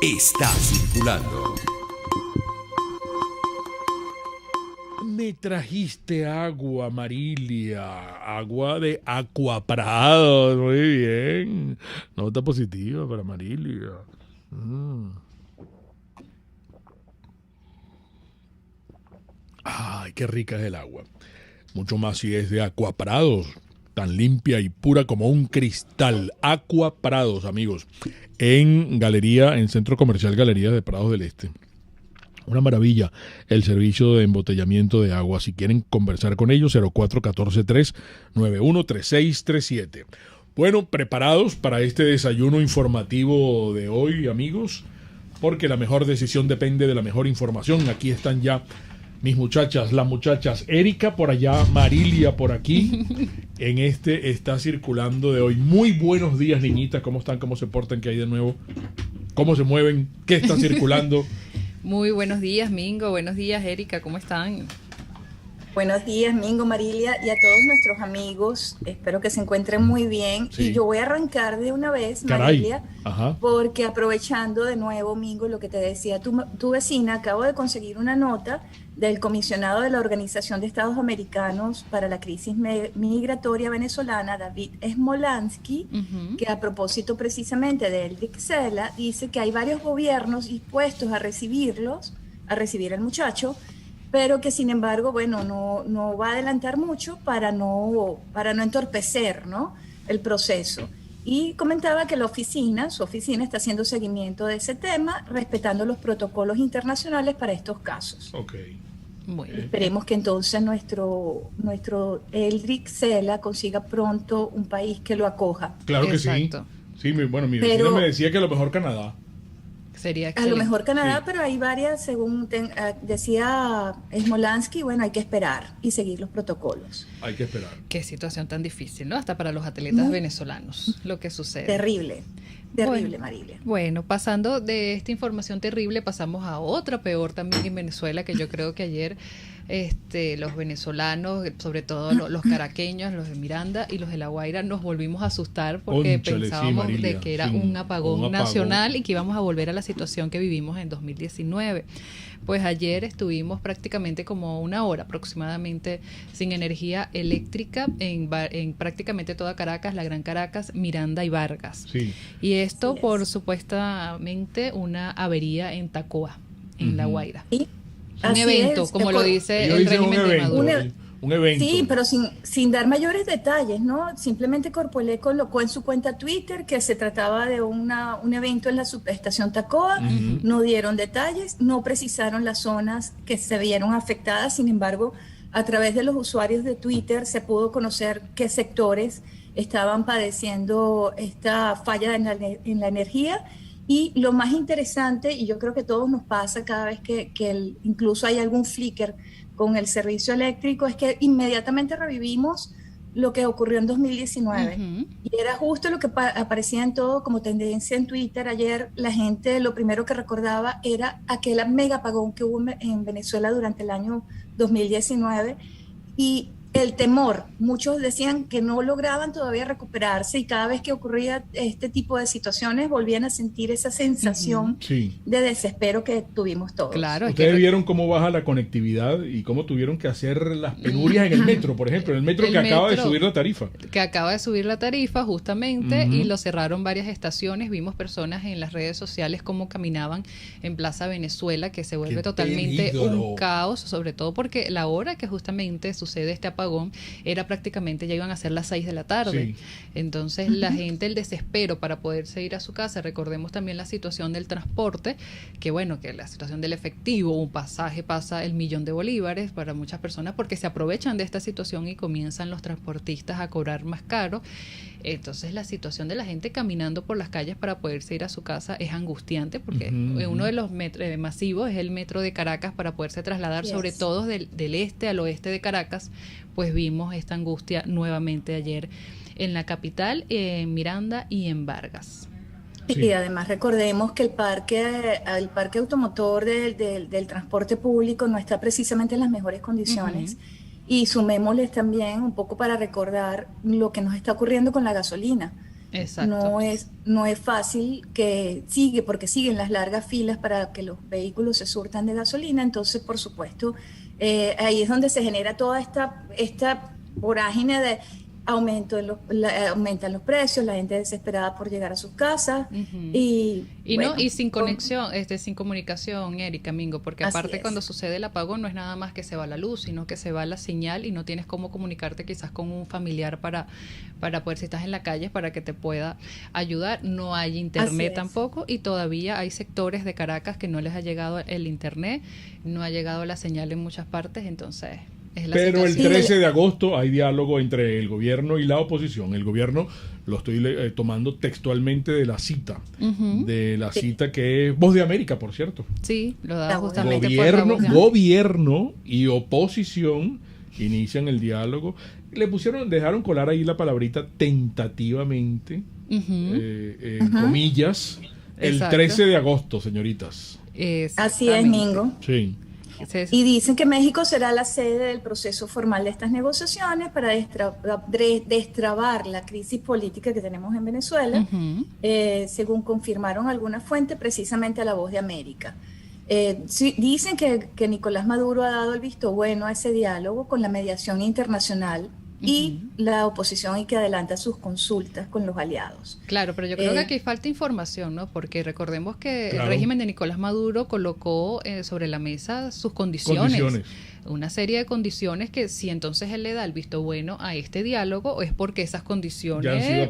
está circulando. Me trajiste agua, Marilia, agua de Acuaprados, muy bien. Nota positiva para Marilia. Ay, qué rica es el agua. Mucho más si es de Acuaprados, tan limpia y pura como un cristal. Acuaprados, amigos, en Centro Comercial Galería de Prados del Este. Una maravilla el servicio de embotellamiento de agua. Si quieren conversar con ellos, 0414-391-3637. Bueno, preparados para este desayuno informativo de hoy, amigos, porque la mejor decisión depende de la mejor información. Aquí están ya mis muchachas, las muchachas. Erika por allá, Marilia por aquí. En este está circulando de hoy. Muy buenos días, niñitas. ¿Cómo están? ¿Cómo se portan? ¿Qué hay de nuevo? ¿Cómo se mueven? ¿Qué está circulando? Muy buenos días, Mingo. Buenos días, Erika. ¿Cómo están? Buenos días, Mingo, Marilia, y a todos nuestros amigos. Espero que se encuentren muy bien. Sí. Y yo voy a arrancar de una vez, Caray. Marilia, porque aprovechando de nuevo, Mingo, lo que te decía tu vecina, acabo de conseguir una nota del comisionado de la Organización de Estados Americanos para la crisis migratoria venezolana, David Smolansky, que a propósito precisamente de Eldrick Sela, dice que hay varios gobiernos dispuestos a recibir al muchacho, pero que sin embargo, bueno, no va a adelantar mucho para no entorpecer, ¿no?, el proceso. Y comentaba que su oficina está haciendo seguimiento de ese tema, respetando los protocolos internacionales para estos casos. Okay. Bueno. Esperemos que entonces nuestro Eldrick Sela consiga pronto un país que lo acoja. Claro que Exacto. sí. Sí, bueno, mi vecina me decía que a lo mejor Canadá. Sería A excelente. lo mejor Canadá, Sí. pero hay varias, según decía Smolansky, bueno, hay que esperar y seguir los protocolos. Hay que esperar. Qué situación tan difícil, ¿no? Hasta para los atletas venezolanos, lo que sucede. Terrible, Bueno, Marilia. Bueno, pasando de esta información terrible, pasamos a otra peor también en Venezuela, que yo creo que ayer los venezolanos, sobre todo los caraqueños, los de Miranda y los de La Guaira, nos volvimos a asustar porque Cónchale, pensábamos sí, Marilia, de que era sí, un apagón un apagón nacional y que íbamos a volver a la situación que vivimos en 2019. Pues ayer estuvimos prácticamente como una hora aproximadamente sin energía eléctrica en prácticamente toda Caracas, la Gran Caracas, Miranda y Vargas. Sí. Y esto Así es. por supuestamente una avería en Tacoa, en La Guaira. Sí, Un así evento, es. como lo dice Ellos el dicen régimen de Maduro. un evento. Sí, pero sin dar mayores detalles, ¿no? Simplemente Corpoelec colocó en su cuenta Twitter que se trataba de un evento en la subestación Tacoa. No dieron detalles, no precisaron las zonas que se vieron afectadas. Sin embargo, a través de los usuarios de Twitter se pudo conocer qué sectores estaban padeciendo esta falla en la energía. Y lo más interesante, y yo creo que a todos nos pasa cada vez que incluso hay algún flicker con el servicio eléctrico, es que inmediatamente revivimos lo que ocurrió en 2019. Y era justo lo que aparecía en todo como tendencia en Twitter. Ayer la gente lo primero que recordaba era aquel mega apagón que hubo en Venezuela durante el año 2019. Y el temor, muchos decían que no lograban todavía recuperarse y cada vez que ocurría este tipo de situaciones volvían a sentir esa sensación Sí. de desespero que tuvimos todos. Claro, Ustedes vieron cómo baja la conectividad y cómo tuvieron que hacer las penurias en el metro, por ejemplo, en el metro que acaba de subir la tarifa. Que acaba de subir la tarifa justamente y lo cerraron varias estaciones. Vimos personas en las redes sociales cómo caminaban en Plaza Venezuela, que se vuelve Qué totalmente peligro. un caos, sobre todo porque la hora que justamente sucede este apagón era prácticamente, ya iban a ser las 6 de la tarde. Sí. Entonces la gente, el desespero para poderse ir a su casa. Recordemos también la situación del transporte, que bueno, que la situación del efectivo, un pasaje pasa el $1.000.000 para muchas personas porque se aprovechan de esta situación y comienzan los transportistas a cobrar más caro. Entonces la situación de la gente caminando por las calles para poderse ir a su casa es angustiante porque uno de los masivos es el metro de Caracas para poderse trasladar, sobre todo del este al oeste de Caracas. Pues vimos esta angustia nuevamente ayer en la capital, en Miranda y en Vargas. Sí. Y además recordemos que el parque automotor del transporte público no está precisamente en las mejores condiciones. Y sumémosles también un poco para recordar lo que nos está ocurriendo con la gasolina. Exacto. No es fácil porque siguen las largas filas para que los vehículos se surtan de gasolina. Entonces, por supuesto, ahí es donde se genera toda esta vorágine de aumentan los precios, la gente desesperada por llegar a sus casas. Y sin conexión, sin comunicación, Erika, Mingo, porque aparte cuando sucede el apagón no es nada más que se va la luz, sino que se va la señal y no tienes cómo comunicarte quizás con un familiar para poder, si estás en la calle, para que te pueda ayudar. No hay internet tampoco, y todavía hay sectores de Caracas que no les ha llegado el internet, no ha llegado la señal en muchas partes, entonces... Pero el 13 de agosto hay diálogo entre el gobierno y la oposición. El gobierno, lo estoy tomando textualmente de la cita, cita que es Voz de América, por cierto. Sí, lo da justamente Gobierno y oposición inician el diálogo. Dejaron colar ahí la palabrita tentativamente, comillas, el 13 de agosto, señoritas. Así es, Mingo. Sí. Y dicen que México será la sede del proceso formal de estas negociaciones para destrabar la crisis política que tenemos en Venezuela, según confirmaron algunas fuentes, precisamente a La Voz de América. Dicen que Nicolás Maduro ha dado el visto bueno a ese diálogo con la mediación internacional y la oposición, y que adelanta sus consultas con los aliados. Claro, pero yo creo que aquí falta información, ¿no? Porque recordemos que el régimen de Nicolás Maduro colocó sobre la mesa sus condiciones, una serie de condiciones que si entonces él le da el visto bueno a este diálogo, es porque esas condiciones ya han sido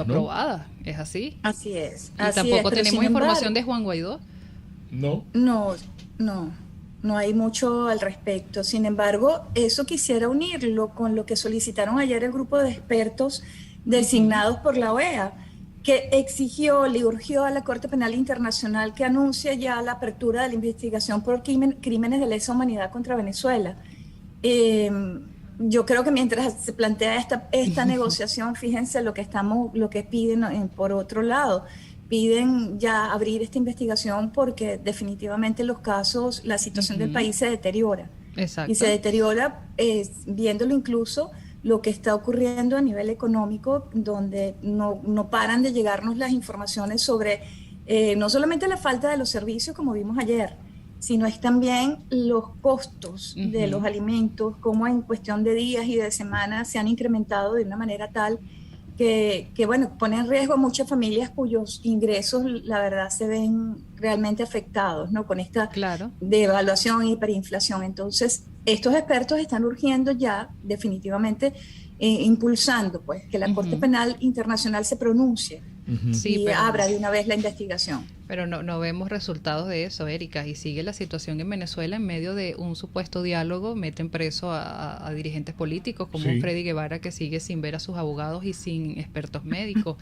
aprobadas, ¿no? ¿Es así? Así es. Y tampoco tenemos información de Juan Guaidó. No hay mucho al respecto. Sin embargo, eso quisiera unirlo con lo que solicitaron ayer el grupo de expertos designados por la OEA, que le urgió a la Corte Penal Internacional que anuncie ya la apertura de la investigación por crímenes de lesa humanidad contra Venezuela. Yo creo que mientras se plantea esta negociación, fíjense lo que piden por otro lado. Piden ya abrir esta investigación porque definitivamente la situación del país se deteriora. Exacto. Y se deteriora viéndolo incluso lo que está ocurriendo a nivel económico, donde no paran de llegarnos las informaciones sobre no solamente la falta de los servicios, como vimos ayer, sino es también los costos de los alimentos, cómo en cuestión de días y de semanas se han incrementado de una manera tal que bueno, pone en riesgo a muchas familias cuyos ingresos, la verdad, se ven realmente afectados, ¿no? Con esta devaluación y hiperinflación. Entonces, estos expertos están urgiendo ya, definitivamente, impulsando, pues, que la Corte Penal Internacional se pronuncie y abra de una vez la investigación. Pero no vemos resultados de eso, Erika, y sigue la situación en Venezuela en medio de un supuesto diálogo. Meten preso a dirigentes políticos como Freddy Guevara, que sigue sin ver a sus abogados y sin expertos médicos.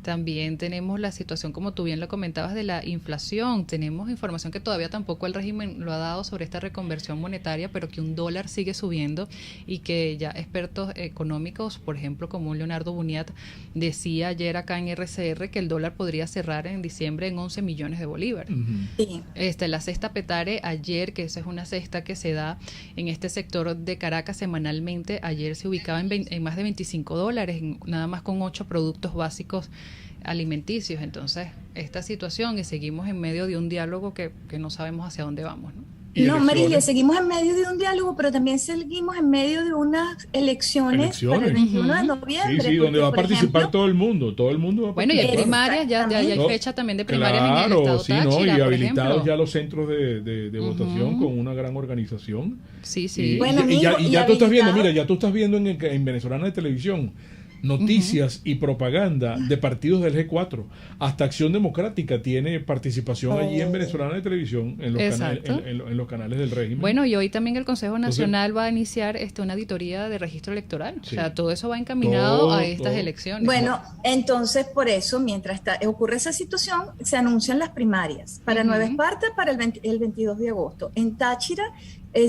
También tenemos la situación, como tú bien lo comentabas, de la inflación. Tenemos información que todavía tampoco el régimen lo ha dado sobre esta reconversión monetaria, pero que un dólar sigue subiendo y que ya expertos económicos, por ejemplo, como un Leonardo Buniat, decía ayer acá en RCR que el dólar podría cerrar en diciembre en 11 millones de bolívares. Sí. La cesta Petare ayer, que esa es una cesta que se da en este sector de Caracas semanalmente, ayer se ubicaba en más de $25, nada más con 8 productos básicos alimenticios. Entonces, esta situación, y seguimos en medio de un diálogo que no sabemos hacia dónde vamos, ¿no? No, Marilia, seguimos en medio de un diálogo, pero también seguimos en medio de unas elecciones para el 21 de noviembre. Sí, donde va a participar todo el mundo. Todo el mundo va a participar. Bueno, y hay primarias, ya hay fecha también de primarias en el estado Táchira, y habilitados ya los centros de votación con una gran organización. Sí. Y ya tú estás viendo, mira, ya tú estás viendo en Venezolana de Televisión noticias y propaganda de partidos del G4. Hasta Acción Democrática tiene participación allí en Venezolana de Televisión, en los canales del régimen. Bueno, y hoy también el Consejo Nacional va a iniciar una auditoría de registro electoral. Sí. O sea, todo eso va encaminado a estas elecciones. Bueno, entonces por eso, mientras ocurre esa situación, se anuncian las primarias para Nueva Esparta para el 22 de agosto. En Táchira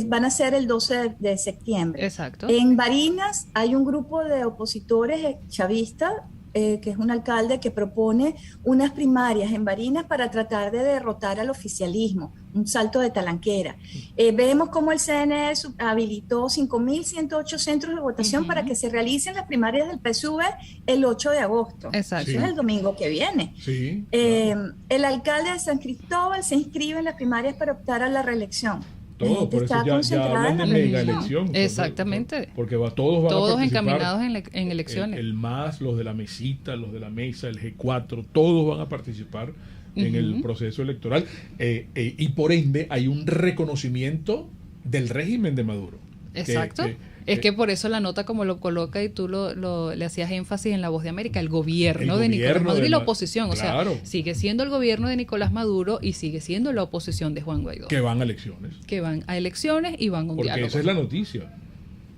van a ser el 12 de septiembre. Exacto. En Barinas hay un grupo de opositores chavistas que es un alcalde que propone unas primarias en Barinas para tratar de derrotar al oficialismo, un salto de talanquera. Vemos cómo el CNE habilitó 5.108 centros de votación para que se realicen las primarias del PSV el 8 de agosto. Exacto. Eso es el domingo que viene. Sí, claro. El alcalde de San Cristóbal se inscribe en las primarias para optar a la reelección. Todo, por eso ya hablan de mega elección. Exactamente. Porque todos van a participar. Encaminados en elecciones. El MAS, los de la mesita, los de la mesa, el G4, todos van a participar en el proceso electoral. Y por ende hay un reconocimiento del régimen de Maduro. Exacto. Es que por eso la nota como lo coloca y tú le hacías énfasis en La Voz de América, el gobierno de Nicolás Maduro y la oposición. Claro. O sea, sigue siendo el gobierno de Nicolás Maduro y sigue siendo la oposición de Juan Guaidó. Que van a elecciones. Que van a elecciones y van a un diálogo. Porque esa es la noticia.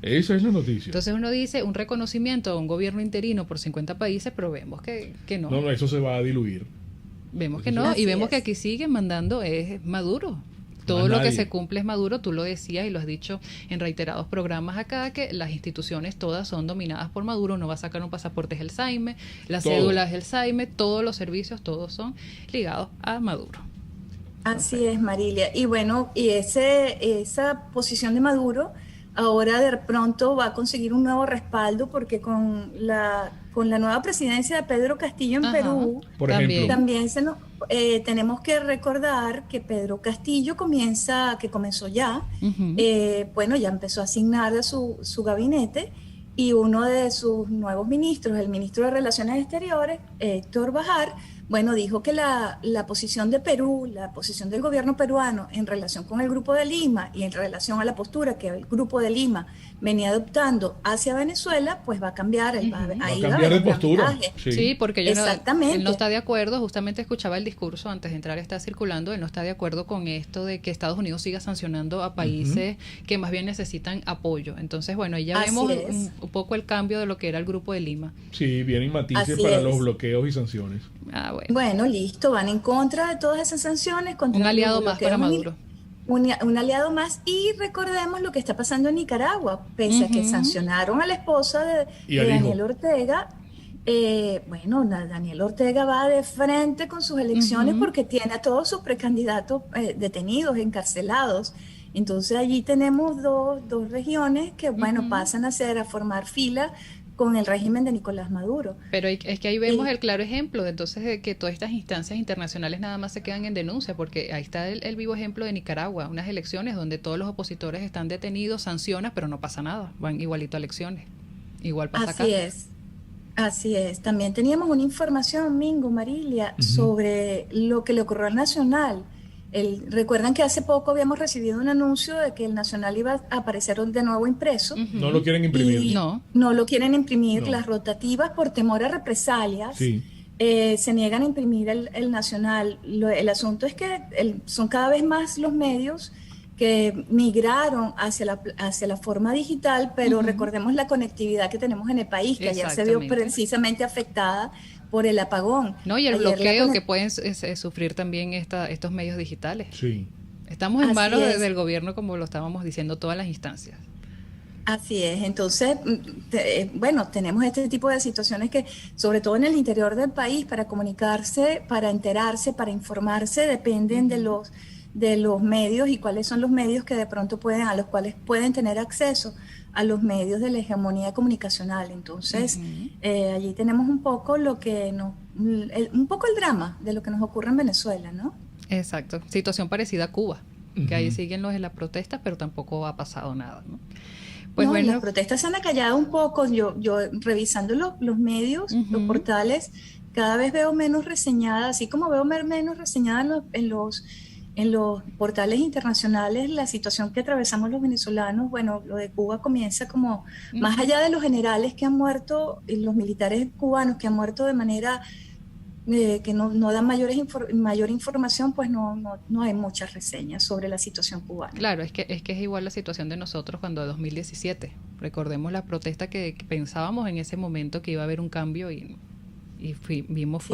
Esa es la noticia. Entonces uno dice un reconocimiento a un gobierno interino por 50 países, pero vemos que no. No, eso se va a diluir. Vemos que no, y vemos que aquí siguen mandando es Maduro. Todo lo que se cumple es Maduro, tú lo decías y lo has dicho en reiterados programas acá, que las instituciones todas son dominadas por Maduro, no va a sacar un pasaporte es el SAIME, la cédula es el SAIME, todos los servicios, todos son ligados a Maduro. Así es, Marilia. Y bueno, y esa posición de Maduro ahora de pronto va a conseguir un nuevo respaldo porque con la nueva presidencia de Pedro Castillo en Perú, por ejemplo, también tenemos que recordar que Pedro Castillo comenzó ya, bueno, ya empezó a asignar de su gabinete, y uno de sus nuevos ministros, el ministro de Relaciones Exteriores, Héctor Bajar, bueno, dijo que la posición de Perú, la posición del gobierno peruano en relación con el Grupo de Lima y en relación a la postura que el Grupo de Lima venía adoptando hacia Venezuela, pues va a cambiar. Va a cambiar de postura. Sí, porque él no está de acuerdo, justamente escuchaba el discurso antes de entrar, está circulando, él no está de acuerdo con esto de que Estados Unidos siga sancionando a países que más bien necesitan apoyo. Entonces, bueno, ahí ya vemos un poco el cambio de lo que era el Grupo de Lima. Sí, vienen matices para los bloqueos y sanciones. Bueno, listo, van en contra de todas esas sanciones. Un aliado más para Maduro. Un aliado más, y recordemos lo que está pasando en Nicaragua, pese a que sancionaron a la esposa de Daniel Ortega. Bueno, Daniel Ortega va de frente con sus elecciones porque tiene a todos sus precandidatos detenidos, encarcelados. Entonces allí tenemos dos regiones que, bueno, pasan a formar fila con el régimen de Nicolás Maduro. Pero es que ahí vemos el claro ejemplo de entonces de que todas estas instancias internacionales nada más se quedan en denuncia, porque ahí está el vivo ejemplo de Nicaragua, unas elecciones donde todos los opositores están detenidos, sancionas, pero no pasa nada, van igualito a elecciones. Igual pasa acá. Así es. También teníamos una información, Mingo, Marilia, sobre lo que le ocurrió al Nacional. Recuerdan que hace poco habíamos recibido un anuncio de que el Nacional iba a aparecer de nuevo impreso. No lo quieren imprimir. No lo quieren imprimir. Las rotativas, por temor a represalias, se niegan a imprimir el Nacional. El asunto es que son cada vez más los medios que migraron hacia la forma digital, pero recordemos la conectividad que tenemos en el país, que ayer se vio precisamente afectada por el apagón. No, y el bloqueo que pueden sufrir también estos medios digitales. Sí. Estamos en manos del gobierno, como lo estábamos diciendo, todas las instancias. Así es. Entonces, bueno, tenemos este tipo de situaciones que, sobre todo en el interior del país, para comunicarse, para enterarse, para informarse, dependen de los medios, y cuáles son los medios que de pronto a los cuales pueden tener acceso a los medios de la hegemonía comunicacional. Entonces, allí tenemos un poco un poco el drama de lo que nos ocurre en Venezuela, ¿no? Exacto. Situación parecida a Cuba, que ahí siguen los de las protestas, pero tampoco ha pasado nada, ¿no? Pues no, las protestas se han acallado un poco. Yo revisando los medios, los portales, cada vez veo menos reseñadas, así como veo menos reseñadas en los portales internacionales la situación que atravesamos los venezolanos. Bueno, lo de Cuba comienza como, más allá de los generales que han muerto, los militares cubanos que han muerto de manera que no dan mayor información, pues no hay muchas reseñas sobre la situación cubana. Claro, es que es igual la situación de nosotros cuando en 2017. Recordemos la protesta que pensábamos en ese momento que iba a haber un cambio y y vimos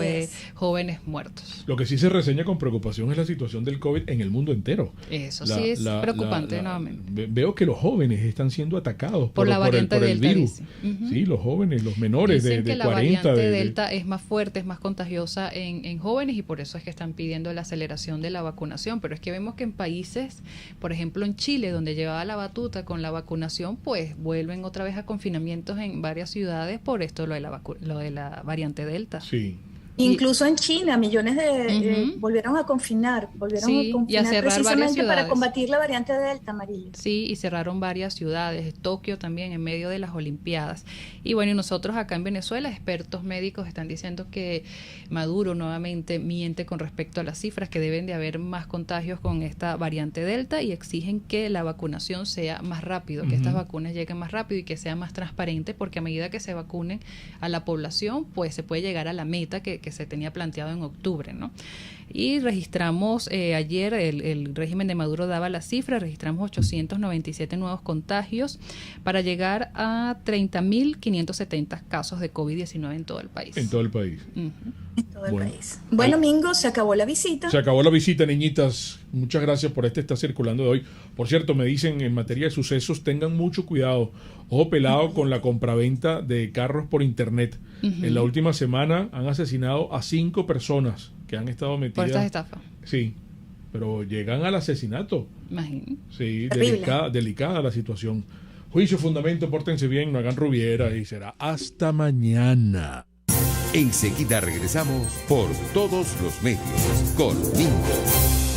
jóvenes muertos. Lo que sí se reseña con preocupación es la situación del COVID en el mundo entero. Eso sí es preocupante nuevamente. Veo que los jóvenes están siendo atacados por la variante el Delta, virus. Sí, los jóvenes, los menores dicen de que 40. La variante Delta es más fuerte, es más contagiosa en jóvenes y por eso es que están pidiendo la aceleración de la vacunación. Pero es que vemos que en países, por ejemplo en Chile, donde llevaba la batuta con la vacunación, pues vuelven otra vez a confinamientos en varias ciudades por esto, lo de la variante Delta. Sí. Incluso en China, millones volvieron a confinar, y a cerrar precisamente para combatir la variante Delta, Marilia. Sí, y cerraron varias ciudades, Tokio también, en medio de las Olimpiadas. Y bueno, y nosotros acá en Venezuela, expertos médicos están diciendo que Maduro nuevamente miente con respecto a las cifras, que deben de haber más contagios con esta variante Delta y exigen que la vacunación sea más rápido, que estas vacunas lleguen más rápido y que sea más transparente, porque a medida que se vacunen a la población, pues se puede llegar a la meta que se tenía planteado en octubre, ¿no? Y registramos ayer, el régimen de Maduro daba la cifra, registramos 897 nuevos contagios para llegar a 30.570 casos de COVID-19 en todo el país. En todo el país. En todo el país. Bueno, Mingo, se acabó la visita. Se acabó la visita, niñitas. Muchas gracias por está circulando de hoy. Por cierto, me dicen en materia de sucesos, tengan mucho cuidado. Ojo pelado con la compraventa de carros por internet. En la última semana han asesinado a 5 personas que han estado metidas. ¿Por estas estafas? Sí, pero llegan al asesinato. Imagínate. Sí, delicada la situación. Juicio, fundamento, pórtense bien, no hagan rubiera y será hasta mañana. Enseguida regresamos por todos los medios con Mingo.